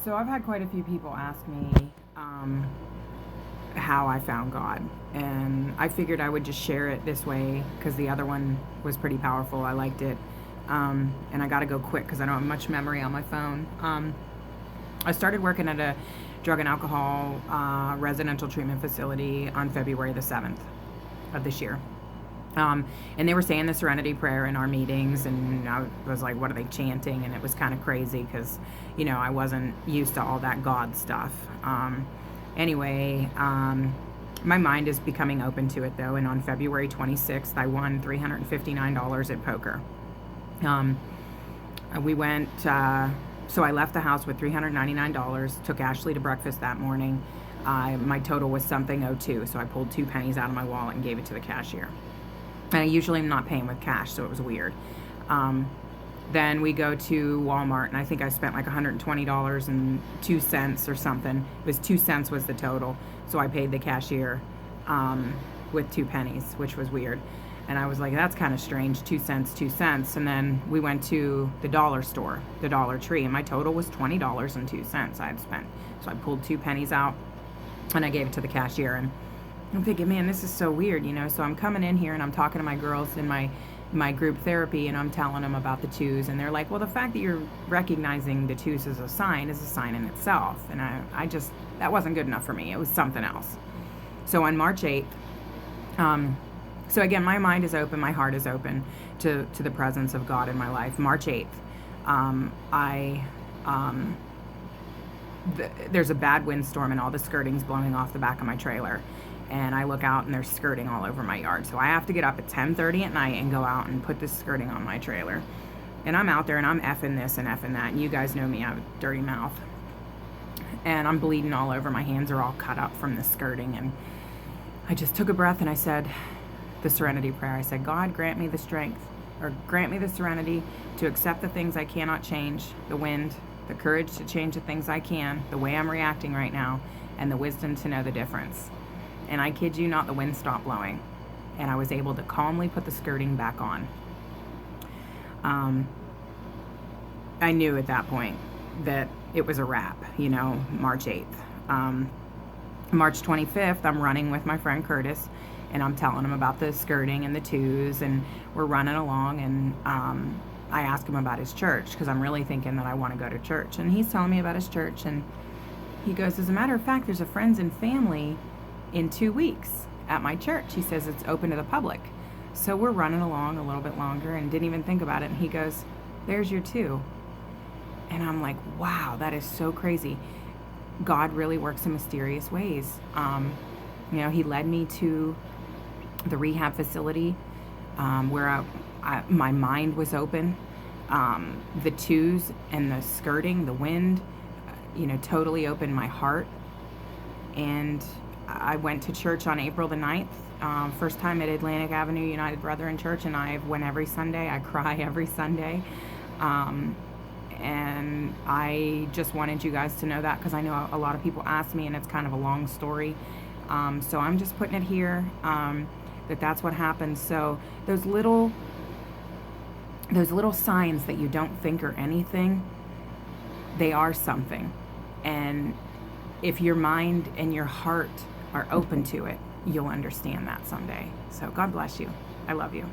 So I've had quite a few people ask me how I found God, and I figured I would just share it this way because the other one was pretty powerful. I liked it, and I got to go quick because I don't have much memory on my phone. I started working at a drug and alcohol residential treatment facility on February the 7th of this year. And they were saying the Serenity Prayer in our meetings, and I was like, what are they chanting? And it was kind of crazy because, I wasn't used to all that God stuff. Anyway, my mind is becoming open to it, though, and on February 26th, I won $359 at poker. We went, so I left the house with $399, took Ashley to breakfast that morning. My total was something 02, so I pulled 2 pennies out of my wallet and gave it to the cashier. And I usually am not paying with cash, so it was weird. Then we go to Walmart, and I think I spent like $120.02 or something. It was 2 cents was the total, so I paid the cashier with 2 pennies, which was weird. And I was like, that's kind of strange, 2 cents, 2 cents. And then we went to the dollar store, the Dollar Tree, and my total was $20.02 I had spent. So I pulled 2 pennies out, and I gave it to the cashier. And I'm thinking, man, this is so weird, So I'm coming in here and I'm talking to my girls in my group therapy, and I'm telling them about the twos, and they're like, well, the fact that you're recognizing the twos as a sign is a sign in itself. And I just, that wasn't good enough for me. It was something else. So on March 8th, so again, my mind is open, my heart is open to the presence of God in my life. March 8th, there's a bad windstorm and all the skirting's blowing off the back of my trailer. And I look out and there's skirting all over my yard. So I have to get up at 10:30 at night and go out and put this skirting on my trailer. And I'm out there and I'm effing this and effing that. And you guys know me, I have a dirty mouth. And I'm bleeding all over. My hands are all cut up from the skirting. And I just took a breath and I said the Serenity Prayer. I said, God, grant me the strength, or grant me the serenity to accept the things I cannot change, the wind, the courage to change the things I can, the way I'm reacting right now, and the wisdom to know the difference. And I kid you not, the wind stopped blowing, and I was able to calmly put the skirting back on. I knew at that point that it was a wrap, March 8th. March 25th, I'm running with my friend Curtis, and I'm telling him about the skirting and the twos, and we're running along, and I ask him about his church, because I'm really thinking that I want to go to church. And he's telling me about his church, and he goes, as a matter of fact, there's a friends and family in 2 weeks at my church. He says it's open to the public. So we're running along a little bit longer and didn't even think about it. And he goes, there's your 2. And I'm like, wow, that is so crazy. God really works in mysterious ways. He led me to the rehab facility where my mind was open. The twos and the skirting, the wind, totally opened my heart. And I went to church on April the 9th, first time at Atlantic Avenue United Brethren Church, and I went every Sunday. I cry every Sunday. And I just wanted you guys to know that, because I know a lot of people ask me, and it's kind of a long story. So I'm just putting it here, that's what happens. So those little signs that you don't think are anything, they are something. And if your mind and your heart are open to it, you'll understand that someday. So God bless you. I love you.